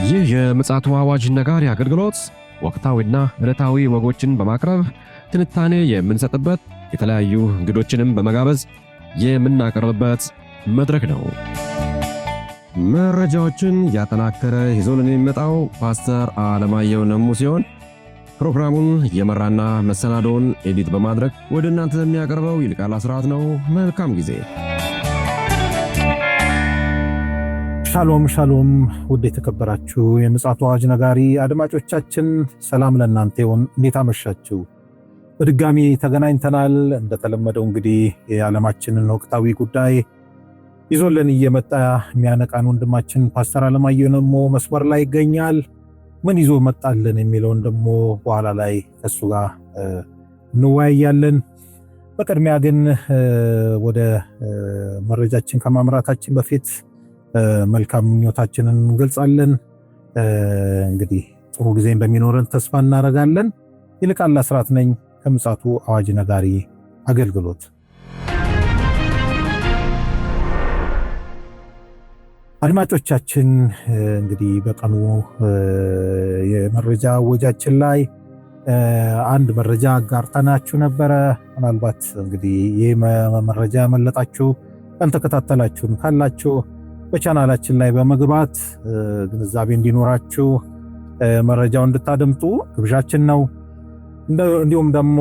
ይህ የምፅዓቱ አዋጅ ነጋሪ አገልግሎት ወቅታዊና ዕለታዊ ወጎችን በማቅረብ ትንታኔ የምንሰጥበት የተለያዩ እንግዶችንም በመጋበዝ የምናቀርብበት መድረክ ነው። መረጃዎችን ያጠናከረ ይዞልን የሚመጣው ፓስተር አለማየሁ ነሙ ሲሆን ፕሮግራሙን የመራና መሰናዶውን ኤዲት በማድረግ ወደ እናንተ የሚያቀርበው ይልቃል አስራት ነው። መልካም ጊዜ። ሻሎም ሻሎም፣ ውድ የተከበራችሁ የምፅዓቱ አዋጅ ነጋሪ አድማጮቻችን ሰላም ለእናንተ ይሁን። እንዴት አመሻችሁ? በድጋሚ ተገናኝተናል። እንደተለመደው እንግዲህ የዓለማችንን ወቅታዊ ጉዳይ ይዞልን እየመጣ የሚያነቃን ወንድማችን ፓስተር አለማየሁ ነሙ መስመር ላይ ይገኛል። ምን ይዞ መጣልን የሚለውን ደግሞ በኋላ ላይ ከሱ ጋር እንወያያለን። በቅድሚያ ግን ወደ መረጃችን ከማምራታችን በፊት መልካም ምኞታችንን እንገልጻለን። እንግዲህ ጥሩ ጊዜ እንደሚኖረን ተስፋ እናደርጋለን። ይልቃል አስራት ነኝ ከምፅዓቱ አዋጅ ነጋሪ አገልግሎት። አድማጮቻችን እንግዲህ በቀኑ የመረጃ ወጃችን ላይ አንድ መረጃ አጋርተናችሁ ነበረ። ምናልባት እንግዲህ ይህ መረጃ ያመለጣችሁ ያልተከታተላችሁን ካላችሁ በቻናላችን ላይ በመግባት ግንዛቤ እንዲኖራችሁ መረጃው እንድታደምጡ ግብዣችን ነው። እንዲሁም ደግሞ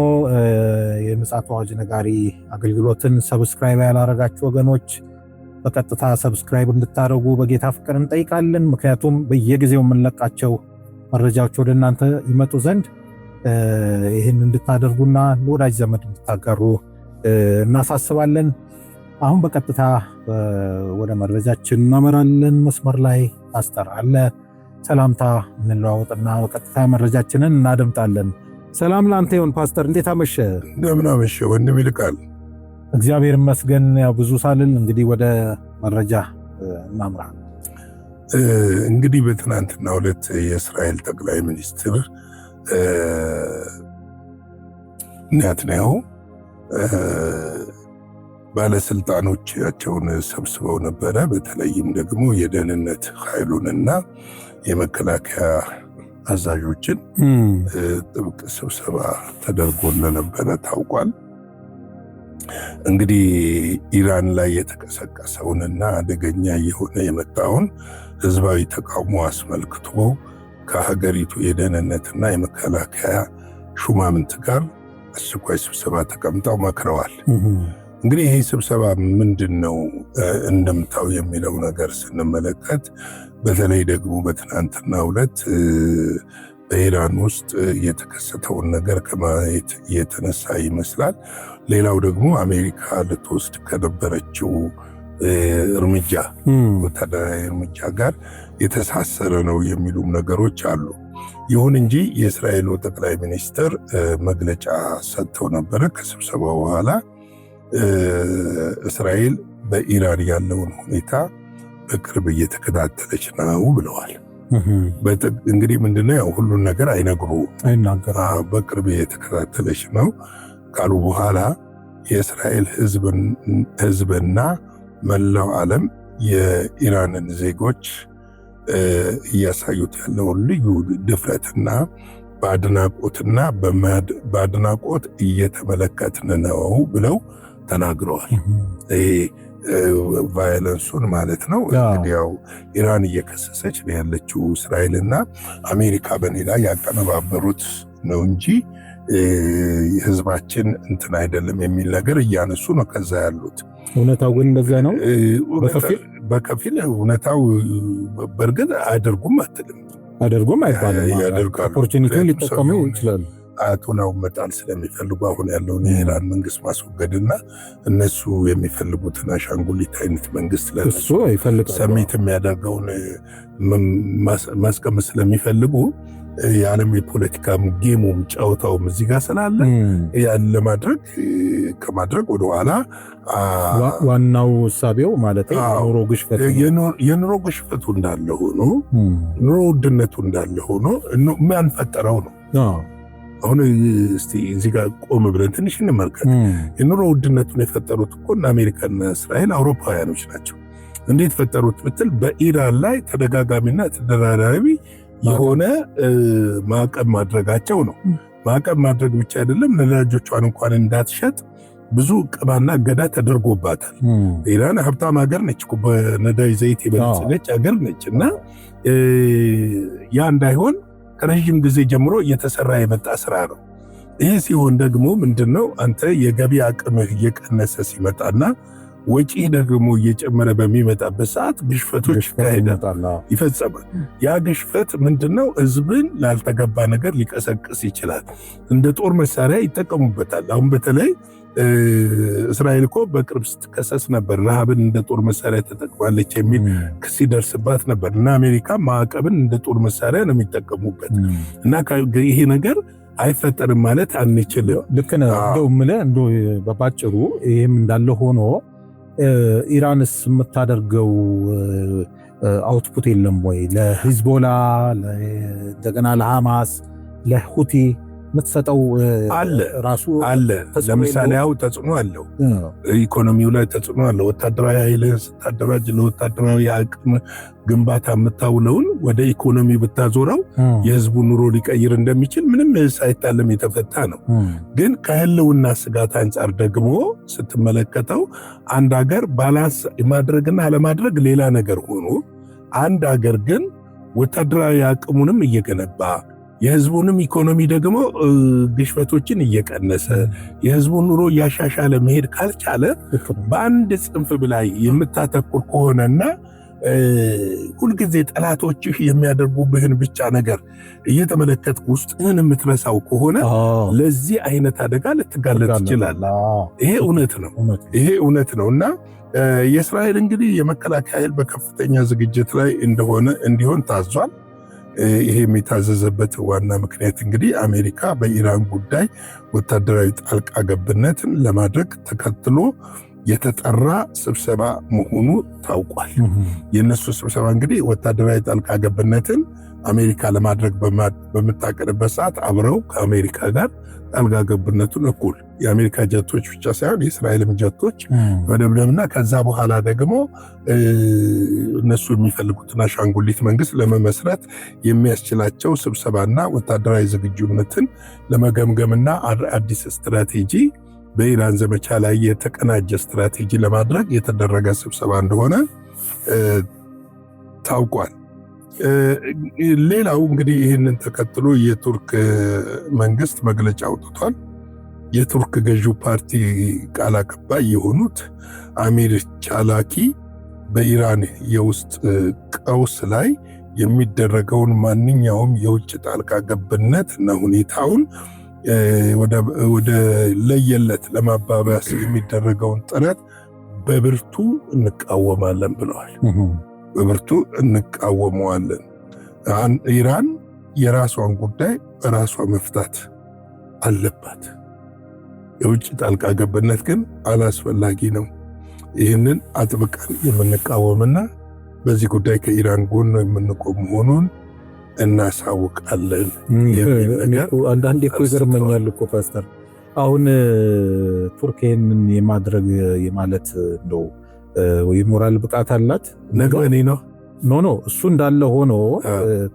የምፅዓቱ አዋጅ ነጋሪ አገልግሎትን ሰብስክራይብ ያላረጋችሁ ወገኖች በቀጥታ ሰብስክራይብ እንድታደርጉ በጌታ ፍቅር እንጠይቃለን። ምክንያቱም በየጊዜው የምንለቃቸው መረጃዎች ወደ እናንተ ይመጡ ዘንድ ይህን እንድታደርጉና ለወዳጅ ዘመድ እንድታጋሩ እናሳስባለን። አሁን በቀጥታ ወደ መረጃችን እናመራለን። መስመር ላይ ፓስተር አለ። ሰላምታ እንለዋወጥና በቀጥታ መረጃችንን እናደምጣለን። ሰላም ላንተ ይሁን ፓስተር፣ እንዴት አመሸ? እንደምን አመሸ ወንድም ይልቃል። እግዚአብሔር ይመስገን። ያው ብዙ ሳልን እንግዲህ ወደ መረጃ እናምራ። እንግዲህ በትናንትናው ዕለት የእስራኤል ጠቅላይ ሚኒስትር ኔታንያሁ ባለስልጣኖቻቸውን ሰብስበው ነበረ። በተለይም ደግሞ የደህንነት ኃይሉንና የመከላከያ አዛዦችን ጥብቅ ስብሰባ ተደርጎ እንደነበረ ታውቋል። እንግዲህ ኢራን ላይ የተቀሰቀሰውንና አደገኛ የሆነ የመጣውን ህዝባዊ ተቃውሞ አስመልክቶ ከሀገሪቱ የደህንነትና የመከላከያ ሹማምንት ጋር አስቸኳይ ስብሰባ ተቀምጠው መክረዋል። እንግዲህ ይህ ስብሰባ ምንድን ነው እንደምታው የሚለው ነገር ስንመለከት በተለይ ደግሞ በትናንትናው ዕለት በኢራን ውስጥ የተከሰተውን ነገር ከማየት የተነሳ ይመስላል። ሌላው ደግሞ አሜሪካ ልትወስድ ከነበረችው እርምጃ ወታደራዊ እርምጃ ጋር የተሳሰረ ነው የሚሉም ነገሮች አሉ። ይሁን እንጂ የእስራኤሉ ጠቅላይ ሚኒስትር መግለጫ ሰጥተው ነበረ ከስብሰባው በኋላ እስራኤል በኢራን ያለውን ሁኔታ በቅርብ እየተከታተለች ነው ብለዋል። እንግዲህ ምንድነው ያው ሁሉን ነገር አይናገሩም። በቅርብ እየተከታተለች ነው ካሉ በኋላ የእስራኤል ህዝብና መላው ዓለም የኢራንን ዜጎች እያሳዩት ያለውን ልዩ ድፍረትና በአድናቆት እየተመለከትን ነው ብለው ተናግረዋል። ይሄ ቫዮለንሱን ማለት ነው። እንግዲህ ያው ኢራን እየከሰሰች ነው ያለችው እስራኤልና አሜሪካ በኔ ላይ ያቀነባበሩት ነው እንጂ ህዝባችን እንትን አይደለም የሚል ነገር እያነሱ ነው ከዛ ያሉት። እውነታው ግን እንደዛ ነው። በከፊል እውነታው በእርግጥ አያደርጉም አትልም፣ አያደርጉም አይባልም። ኦፖርቹኒቲውን ሊጠቀሙ ይችላሉ። አያቶናው መጣል ስለሚፈልጉ አሁን ያለውን የኢራን መንግስት ማስወገድና እነሱ የሚፈልጉትን አሻንጉሊት አይነት መንግስት ለነሱ ሰሚት የሚያደርገውን ማስቀመጥ ስለሚፈልጉ የዓለም የፖለቲካ ጌሙም ጨዋታውም እዚህ ጋር ስላለ ያን ከማድረግ ወደኋላ ዋናው ሳቢው ማለት የኑሮ ግሽፈቱ እንዳለ ሆኖ ኑሮ ውድነቱ እንዳለ ሆኖ ማን ፈጠረው ነው። አሁን እስቲ እዚህ ጋር ቆም ብለን ትንሽ እንመልከት። የኑሮ ውድነቱን የፈጠሩት እኮ አሜሪካና እስራኤል አውሮፓውያኖች ናቸው። እንዴት ፈጠሩት ብትል በኢራን ላይ ተደጋጋሚና ተደራራቢ የሆነ ማዕቀብ ማድረጋቸው ነው። ማዕቀብ ማድረግ ብቻ አይደለም፣ ነዳጆቿን እንኳን እንዳትሸጥ ብዙ ቅባና እገዳ ተደርጎባታል። ኢራን ሀብታም ሀገር ነች፣ በነዳጅ ዘይት የበለጸገች ሀገር ነች እና ያ እንዳይሆን ከረዥም ጊዜ ጀምሮ እየተሰራ የመጣ ስራ ነው። ይህ ሲሆን ደግሞ ምንድነው አንተ የገቢ አቅምህ እየቀነሰ ሲመጣና ወጪ ደግሞ እየጨመረ በሚመጣበት ሰዓት ግሽፈቶች ይፈጸማል። ያ ግሽፈት ምንድነው ህዝብን ላልተገባ ነገር ሊቀሰቅስ ይችላል። እንደ ጦር መሳሪያ ይጠቀሙበታል። አሁን በተለይ እስራኤል እኮ በቅርብ ስትከሰስ ነበር፣ ረሃብን እንደ ጦር መሳሪያ ተጠቅማለች የሚል ክስ ይደርስባት ነበር እና አሜሪካ ማዕቀብን እንደ ጦር መሳሪያ ነው የሚጠቀሙበት እና ይሄ ነገር አይፈጠርም ማለት አንችልም። ልክ ነው። እንደው በባጭሩ ይሄም እንዳለ ሆኖ ኢራንስ የምታደርገው አውትፑት የለም ወይ? ለሂዝቦላ እንደገና ለሐማስ ለሁቲ የምትሰጠው ራሱ አለ። ለምሳሌ ያው ተጽዕኖ አለው፣ ኢኮኖሚው ላይ ተጽዕኖ አለው። ወታደራዊ ኃይልን ስታደራጅ ለወታደራዊ አቅም ግንባታ የምታውለውን ወደ ኢኮኖሚ ብታዞረው የህዝቡ ኑሮ ሊቀይር እንደሚችል ምንም ሳይታለም የተፈታ ነው። ግን ከህልውና ስጋት አንጻር ደግሞ ስትመለከተው አንድ ሀገር ባላንስ ማድረግና አለማድረግ ሌላ ነገር ሆኖ አንድ ሀገር ግን ወታደራዊ አቅሙንም እየገነባ የህዝቡንም ኢኮኖሚ ደግሞ ግሽበቶችን እየቀነሰ የህዝቡን ኑሮ እያሻሻለ መሄድ ካልቻለ በአንድ ጽንፍ ላይ የምታተኩር ከሆነና ሁልጊዜ ጠላቶችህ የሚያደርጉብህን ብቻ ነገር እየተመለከትክ ውስጥህን የምትረሳው ከሆነ ለዚህ አይነት አደጋ ልትጋለጥ ትችላለህ። ይሄ እውነት ነው እና የእስራኤል እንግዲህ የመከላከያ ኃይል በከፍተኛ ዝግጅት ላይ እንዲሆን ታዟል። ይሄ የሚታዘዘበት ዋና ምክንያት እንግዲህ አሜሪካ በኢራን ጉዳይ ወታደራዊ ጣልቃ ገብነትን ለማድረግ ተከትሎ የተጠራ ስብሰባ መሆኑ ታውቋል። የነሱ ስብሰባ እንግዲህ ወታደራዊ ጣልቃ ገብነትን አሜሪካ ለማድረግ በምታቀርበት ሰዓት አብረው ከአሜሪካ ጋር ጣልቃ ገብነቱን እኩል የአሜሪካ ጀቶች ብቻ ሳይሆን የእስራኤልም ጀቶች መደብደብና ከዛ በኋላ ደግሞ እነሱ የሚፈልጉትን አሻንጉሊት መንግስት ለመመስረት የሚያስችላቸው ስብሰባና ወታደራዊ ዝግጁነትን ለመገምገምና አዲስ ስትራቴጂ በኢራን ዘመቻ ላይ የተቀናጀ ስትራቴጂ ለማድረግ የተደረገ ስብሰባ እንደሆነ ታውቋል። ሌላው እንግዲህ ይህንን ተከትሎ የቱርክ መንግስት መግለጫ አውጥቷል። የቱርክ ገዢው ፓርቲ ቃል አቀባይ የሆኑት አሚር ቻላኪ በኢራን የውስጥ ቀውስ ላይ የሚደረገውን ማንኛውም የውጭ ጣልቃ ገብነት እና ሁኔታውን ወደ ለየለት ለማባባስ የሚደረገውን ጥረት በብርቱ እንቃወማለን ብለዋል። በብርቱ እንቃወመዋለን። ኢራን የራሷን ጉዳይ በራሷ መፍታት አለባት። የውጭ ጣልቃ ገብነት ግን አላስፈላጊ ነው። ይህንን አጥብቀን የምንቃወምና በዚህ ጉዳይ ከኢራን ጎን የምንቆም መሆኑን እናሳውቃለን። አንዳንዴ እኮ ይገርመኛል እኮ ፓስተር፣ አሁን ቱርክን የማድረግ የማለት እንደው የሞራል ብቃት አላት ነገኔ ነው። ኖ እሱ እንዳለ ሆኖ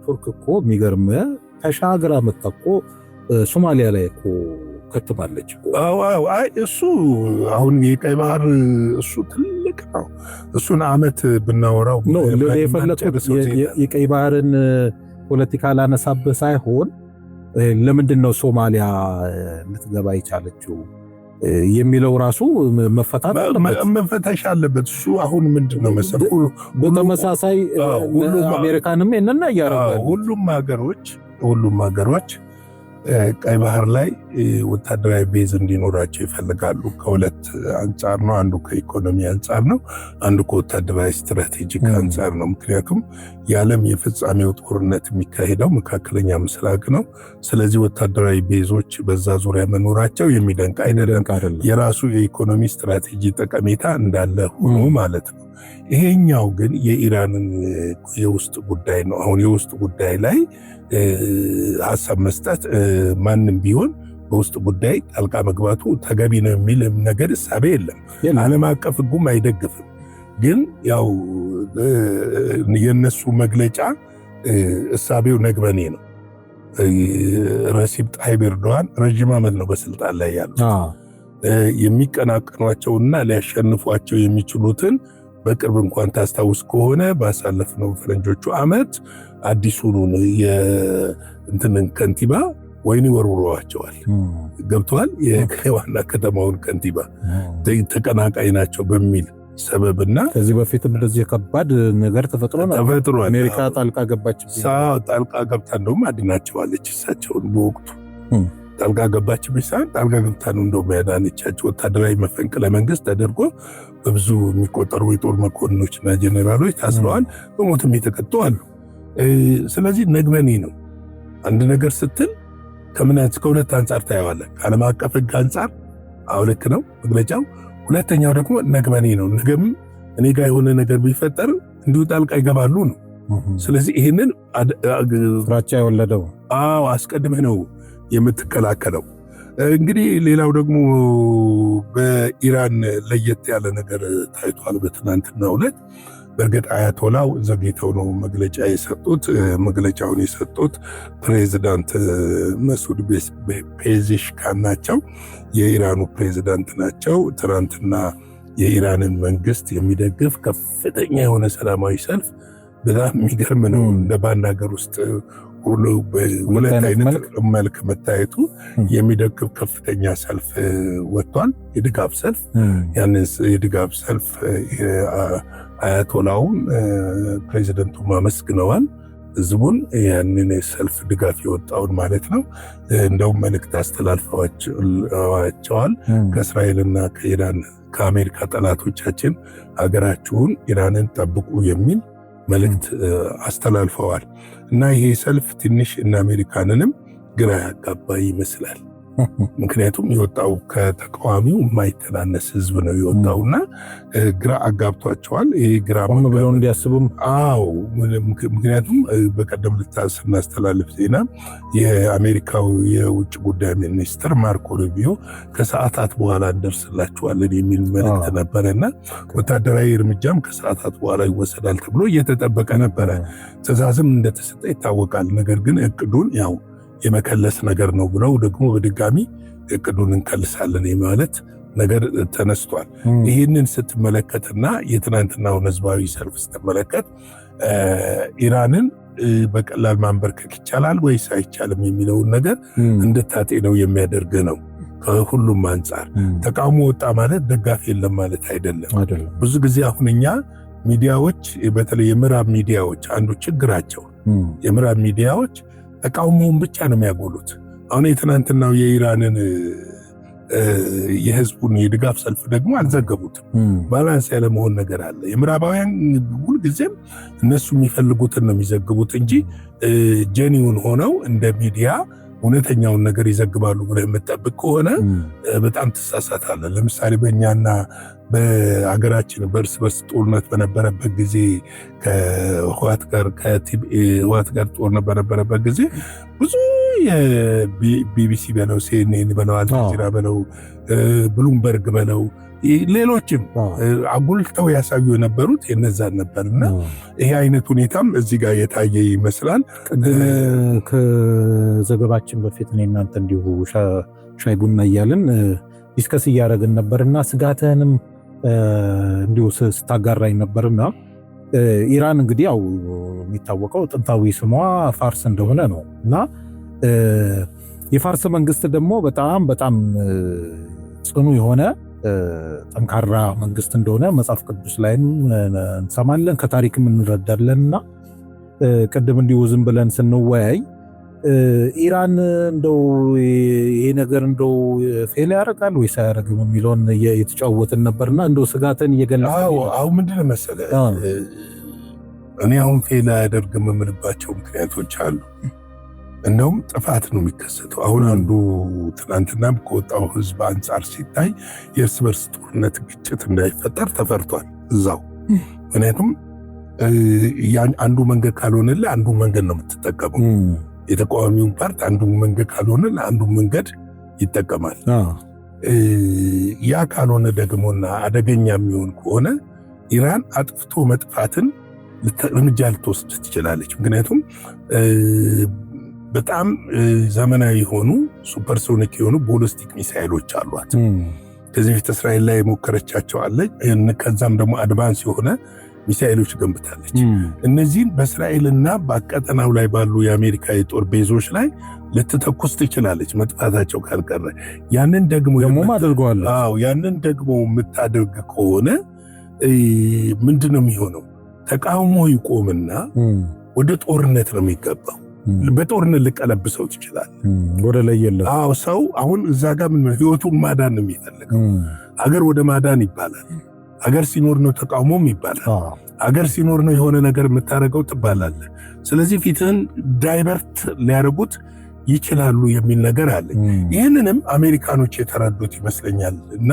ቱርክ እኮ የሚገርም ተሻግራ መጣቆ ሶማሊያ ላይ እኮ ከትባለች። እሱ አሁን የቀይ ባህር እሱ ትልቅ ነው። እሱን ዓመት ብናወራው የፈለኩት የቀይ ባህርን ፖለቲካ ላነሳብህ ሳይሆን ለምንድን ነው ሶማሊያ ልትገባ የቻለችው የሚለው ራሱ መፈተሽ አለበት። እሱ አሁን ምንድነው መሰለህ በተመሳሳይ አሜሪካንም የነና ያረጋሉ ሁሉም ሀገሮች ቀይ ባህር ላይ ወታደራዊ ቤዝ እንዲኖራቸው ይፈልጋሉ። ከሁለት አንጻር ነው። አንዱ ከኢኮኖሚ አንጻር ነው፣ አንዱ ከወታደራዊ ስትራቴጂክ አንጻር ነው። ምክንያቱም የዓለም የፍጻሜው ጦርነት የሚካሄደው መካከለኛ ምስራቅ ነው። ስለዚህ ወታደራዊ ቤዞች በዛ ዙሪያ መኖራቸው የሚደንቅ አይደለም። የራሱ የኢኮኖሚ ስትራቴጂ ጠቀሜታ እንዳለ ሆኖ ማለት ነው። ይሄኛው ግን የኢራንን የውስጥ ጉዳይ ነው። አሁን የውስጥ ጉዳይ ላይ ሀሳብ መስጠት ማንም ቢሆን በውስጥ ጉዳይ ጣልቃ መግባቱ ተገቢ ነው የሚል ነገር እሳቤ የለም። ዓለም አቀፍ ሕጉም አይደግፍም። ግን ያው የነሱ መግለጫ እሳቤው ነግበኔ ነው። ረሲብ ጣይብ ኤርዶዋን ረጅም ዓመት ነው በስልጣን ላይ ያሉት። የሚቀናቀኗቸውና ሊያሸንፏቸው የሚችሉትን በቅርብ እንኳን ታስታውስ ከሆነ ባሳለፍነው ፈረንጆቹ ዓመት አዲሱን የእንትንን ከንቲባ ወይኒ ወርውረዋቸዋል። ገብተዋል። የዋና ከተማውን ከንቲባ ተቀናቃይ ናቸው በሚል ሰበብና ከዚህ በፊትም እንደዚህ ከባድ ነገር ተፈጥሯል። አሜሪካ ጣልቃ ገባች። ጣልቃ ገብታ እንደውም አድናቸዋለች። እሳቸውን በወቅቱ ጣልቃ ገባች ቢሳን ጣልቃ ገብታ ነው እንደውም ያዳነቻቸው። ወታደራዊ መፈንቅለ መንግስት ተደርጎ በብዙ የሚቆጠሩ የጦር መኮንኖችና ጀኔራሎች ታስረዋል፣ በሞትም የተቀጡ አሉ። ስለዚህ ነግበኔ ነው። አንድ ነገር ስትል ከሁለት አንጻር ታየዋለህ። ከዓለም አቀፍ ሕግ አንጻር ልክ ነው መግለጫው። ሁለተኛው ደግሞ ነግበኔ ነው። ነገም እኔ ጋር የሆነ ነገር ቢፈጠር እንዲሁ ጣልቃ ይገባሉ ነው። ስለዚህ ይህንን ፍራቻ የወለደው አስቀድመህ ነው የምትከላከለው። እንግዲህ ሌላው ደግሞ በኢራን ለየት ያለ ነገር ታይቷል በትናንትናው ዕለት። በእርግጥ አያቶላው ዘግይተው ነው መግለጫ የሰጡት። መግለጫውን የሰጡት ፕሬዚዳንት መሱድ ፔዜሽካን ናቸው፣ የኢራኑ ፕሬዚዳንት ናቸው። ትናንትና የኢራንን መንግስት የሚደግፍ ከፍተኛ የሆነ ሰላማዊ ሰልፍ፣ በጣም የሚገርም ነው። እንደ ባንድ ሀገር ውስጥ ሁሉ በሁለት አይነት መልክ መታየቱ የሚደግፍ ከፍተኛ ሰልፍ ወጥቷል፣ የድጋፍ ሰልፍ። ያንን የድጋፍ ሰልፍ አያቶላውም ፕሬዚደንቱም አመስግነዋል ህዝቡን፣ ያንን ሰልፍ ድጋፍ የወጣውን ማለት ነው። እንደውም መልእክት አስተላልፈዋቸዋል። ከእስራኤልና ከኢራን ከአሜሪካ ጠላቶቻችን ሀገራችሁን ኢራንን ጠብቁ የሚል መልእክት አስተላልፈዋል። እና ይሄ ሰልፍ ትንሽ እና አሜሪካንንም ግራ ያጋባ ይመስላል። ምክንያቱም የወጣው ከተቃዋሚው የማይተናነስ ህዝብ ነው የወጣውና ግራ አጋብቷቸዋል። ይሄ ግራ ብለው እንዲያስቡም ምክንያቱም በቀደም ስናስተላልፍ ዜና የአሜሪካው የውጭ ጉዳይ ሚኒስትር ማርኮ ሩቢዮ ከሰዓታት በኋላ እንደርስላችኋለን የሚል መልእክት ነበረና ወታደራዊ እርምጃም ከሰዓታት በኋላ ይወሰዳል ተብሎ እየተጠበቀ ነበረ። ትዕዛዝም እንደተሰጠ ይታወቃል። ነገር ግን እቅዱን የመከለስ ነገር ነው ብለው ደግሞ በድጋሚ እቅዱን እንከልሳለን ማለት ነገር ተነስቷል። ይህንን ስትመለከትና የትናንትናውን ህዝባዊ ሰልፍ ስትመለከት ኢራንን በቀላል ማንበርከክ ይቻላል ወይስ አይቻልም የሚለውን ነገር እንድታጤነው የሚያደርግ ነው። ከሁሉም አንጻር ተቃውሞ ወጣ ማለት ደጋፊ የለም ማለት አይደለም። ብዙ ጊዜ አሁን እኛ ሚዲያዎች፣ በተለይ የምዕራብ ሚዲያዎች አንዱ ችግራቸው የምዕራብ ሚዲያዎች ተቃውሞውን ብቻ ነው የሚያጎሉት። አሁን የትናንትናው የኢራንን የህዝቡን የድጋፍ ሰልፍ ደግሞ አልዘገቡትም። ባላንስ ያለመሆን ነገር አለ። የምዕራባውያን ሁልጊዜም እነሱ የሚፈልጉትን ነው የሚዘግቡት እንጂ ጀኒውን ሆነው እንደ ሚዲያ እውነተኛውን ነገር ይዘግባሉ ብለህ የምጠብቅ ከሆነ በጣም ትሳሳታለህ። ለምሳሌ በእኛና በአገራችን በእርስ በርስ ጦርነት በነበረበት ጊዜ ከህወሓት ጋር ጦርነት በነበረበት ጊዜ ብዙ የቢቢሲ በለው ሲኤንኤን በለው አልጀዚራ በለው ብሉምበርግ በለው ሌሎችም አጉልተው ያሳዩ የነበሩት የነዛን ነበርና ይሄ አይነት ሁኔታም እዚህ ጋር የታየ ይመስላል። ከዘገባችን በፊት እኔ እናንተ እንዲሁ ሻይ ቡና እያልን ዲስከስ እያደረግን ነበርና ስጋትህንም እንዲሁ ስታጋራኝ ነበርና ኢራን እንግዲህ ያው የሚታወቀው ጥንታዊ ስሟ ፋርስ እንደሆነ ነው እና የፋርስ መንግስት ደግሞ በጣም ጽኑ የሆነ ጠንካራ መንግስት እንደሆነ መጽሐፍ ቅዱስ ላይም እንሰማለን፣ ከታሪክም እንረዳለንና ቅድም እንዲሁ ዝም ብለን ስንወያይ ኢራን እንደው ይሄ ነገር እንደው ፌል ያደርጋል ወይስ አያደርግም የሚለውን የተጫወትን ነበርና እንደው ስጋትን እየገለጸ አሁን ምንድነው መሰለህ እኔ አሁን ፌል አያደርግም የምልባቸው ምክንያቶች አሉ። እንደውም ጥፋት ነው የሚከሰተው። አሁን አንዱ ትናንትናም ከወጣው ህዝብ አንጻር ሲታይ የእርስ በርስ ጦርነት ግጭት እንዳይፈጠር ተፈርቷል እዛው። ምክንያቱም አንዱ መንገድ ካልሆነልህ አንዱ መንገድ ነው የምትጠቀመው። የተቃዋሚውን ፓርት አንዱ መንገድ ካልሆነ አንዱ መንገድ ይጠቀማል። ያ ካልሆነ ደግሞና አደገኛ የሚሆን ከሆነ ኢራን አጥፍቶ መጥፋትን እርምጃ ልትወስድ ትችላለች። ምክንያቱም በጣም ዘመናዊ የሆኑ ሱፐርሶኒክ የሆኑ ቦሊስቲክ ሚሳይሎች አሏት። ከዚህ በፊት እስራኤል ላይ የሞከረቻቸው አለ። ከዛም ደግሞ አድቫንስ የሆነ ሚሳይሎች ገንብታለች። እነዚህን በእስራኤልና በቀጠናው ላይ ባሉ የአሜሪካ የጦር ቤዞች ላይ ልትተኩስ ትችላለች መጥፋታቸው ካልቀረ። ያንን ደግሞ አድርገዋለች። ያንን ደግሞ የምታደርግ ከሆነ ምንድነው የሚሆነው? ተቃውሞ ይቆምና ወደ ጦርነት ነው የሚገባው። በጦርነት ልቀለብሰው ትችላል። ወደ ለየለት ሰው አሁን እዛ ጋር ምን ህይወቱን ማዳን ነው የሚፈልገው። አገር ወደ ማዳን ይባላል። አገር ሲኖር ነው ተቃውሞም ይባላል። አገር ሲኖር ነው የሆነ ነገር የምታደርገው ትባላል። ስለዚህ ፊትህን ዳይቨርት ሊያደርጉት ይችላሉ የሚል ነገር አለ። ይህንንም አሜሪካኖች የተረዱት ይመስለኛል እና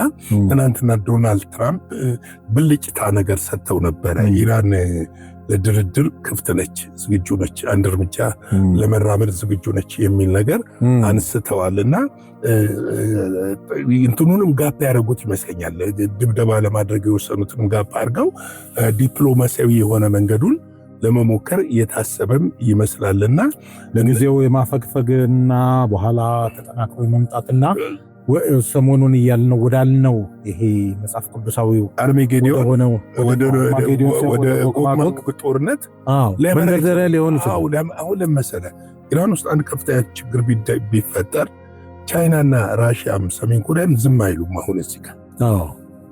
ትናንትና ዶናልድ ትራምፕ ብልጭታ ነገር ሰጥተው ነበረ። ኢራን ለድርድር ክፍት ነች፣ ዝግጁ ነች፣ አንድ እርምጃ ለመራመድ ዝግጁ ነች የሚል ነገር አንስተዋልና እንትኑንም ጋፕ ያደረጉት ይመስለኛል። ድብደባ ለማድረግ የወሰኑትንም ጋፕ አድርገው ዲፕሎማሲያዊ የሆነ መንገዱን ለመሞከር የታሰበም ይመስላልና ለጊዜው የማፈግፈግና በኋላ ተጠናክሮ የመምጣትና ሰሞኑን እያልነው ወዳልነው ይሄ መጽሐፍ ቅዱሳዊው አርሜጌዶን ወደ ጎግ ጦርነት መንደርደሪያ ሊሆን ይችላል። አሁን ለመሰለ ኢራን ውስጥ አንድ ከፍተኛ ችግር ቢፈጠር ቻይናና ራሽያም ሰሜን ኮሪያም ዝም አይሉም። አሁን እዚህ ጋር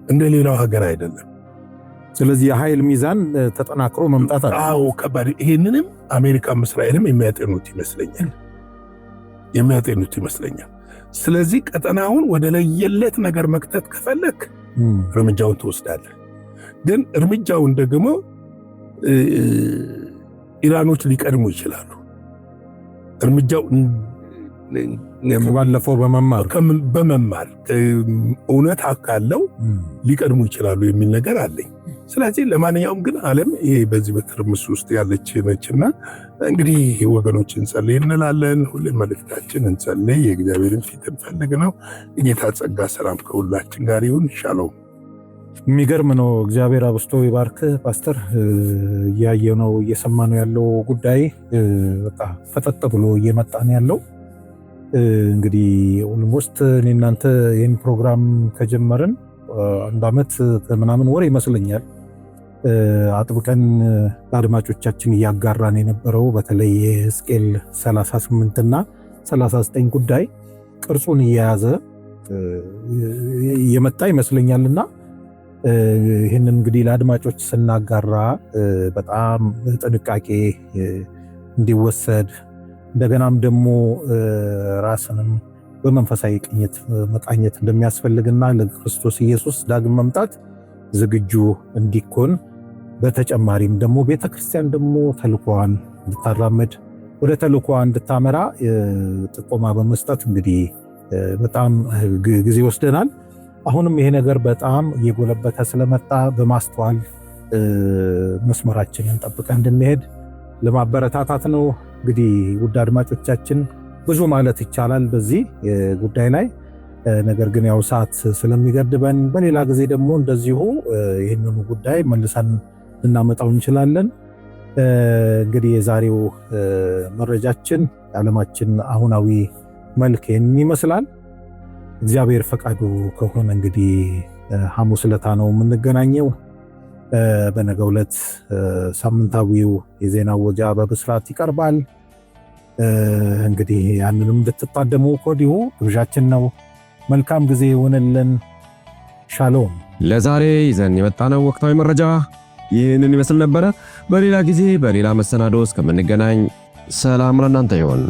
እንደ ሌላው ሀገር አይደለም። ስለዚህ የኃይል ሚዛን ተጠናክሮ መምጣት አለ። ከባድ። ይሄንንም አሜሪካም እስራኤልም የሚያጤኑት ይመስለኛል። ስለዚህ ቀጠናውን ወደ ለየለት ነገር መክተት ከፈለክ እርምጃውን ትወስዳለህ። ግን እርምጃውን ደግሞ ኢራኖች ሊቀድሙ ይችላሉ። እርምጃው ባለፈው በመማር እውነት አካለው ሊቀድሙ ይችላሉ የሚል ነገር አለኝ። ስለዚህ ለማንኛውም ግን ዓለም ይሄ በዚህ በትርምስ ውስጥ ያለች ነችና እንግዲህ ወገኖች እንጸልይ እንላለን። ሁሌ መልእክታችን እንጸልይ፣ የእግዚአብሔርን ፊት እንፈልግ ነው። የጌታ ጸጋ ሰላም ከሁላችን ጋር ይሁን። ሻሎም። የሚገርም ነው። እግዚአብሔር አብስቶ ይባርክ ፓስተር። እያየነው እየሰማነው ያለው ጉዳይ በቃ ፈጠጥ ብሎ እየመጣ ነው ያለው። እንግዲህ ኦልሞስት እኔ እናንተ ይህን ፕሮግራም ከጀመርን አንድ ዓመት ከምናምን ወር ይመስለኛል አጥብቀን ለአድማጮቻችን እያጋራን የነበረው በተለይ የሕዝቅኤል 38 እና 39 ጉዳይ ቅርጹን እየያዘ የመጣ ይመስለኛልና ይህንን እንግዲህ ለአድማጮች ስናጋራ በጣም ጥንቃቄ እንዲወሰድ እንደገናም ደግሞ ራስንም በመንፈሳዊ ቅኝት መቃኘት እንደሚያስፈልግና ለክርስቶስ ኢየሱስ ዳግም መምጣት ዝግጁ እንዲኮን በተጨማሪም ደግሞ ቤተክርስቲያን ደግሞ ተልኳን እንድታራመድ ወደ ተልኳ እንድታመራ ጥቆማ በመስጠት እንግዲህ በጣም ጊዜ ወስደናል። አሁንም ይሄ ነገር በጣም እየጎለበተ ስለመጣ በማስተዋል መስመራችንን ጠብቀን እንድንሄድ ለማበረታታት ነው። እንግዲህ ውድ አድማጮቻችን ብዙ ማለት ይቻላል በዚህ ጉዳይ ላይ፣ ነገር ግን ያው ሰዓት ስለሚገድበን በሌላ ጊዜ ደግሞ እንደዚሁ ይህንኑ ጉዳይ መልሰን ልናመጣው እንችላለን። እንግዲህ የዛሬው መረጃችን የዓለማችን አሁናዊ መልክ ይመስላል። እግዚአብሔር ፈቃዱ ከሆነ እንግዲህ ሐሙስ ዕለት ነው የምንገናኘው። በነገው ዕለት ሳምንታዊው የዜና ወጃ በብስራት ይቀርባል። እንግዲህ ያንንም እንድትታደሙ ከወዲሁ ግብዣችን ነው። መልካም ጊዜ ይሁንልን። ሻሎም። ለዛሬ ይዘን የመጣነው ወቅታዊ መረጃ ይህንን ይመስል ነበረ። በሌላ ጊዜ በሌላ መሰናዶ እስከምንገናኝ ሰላም ለእናንተ ይሁን።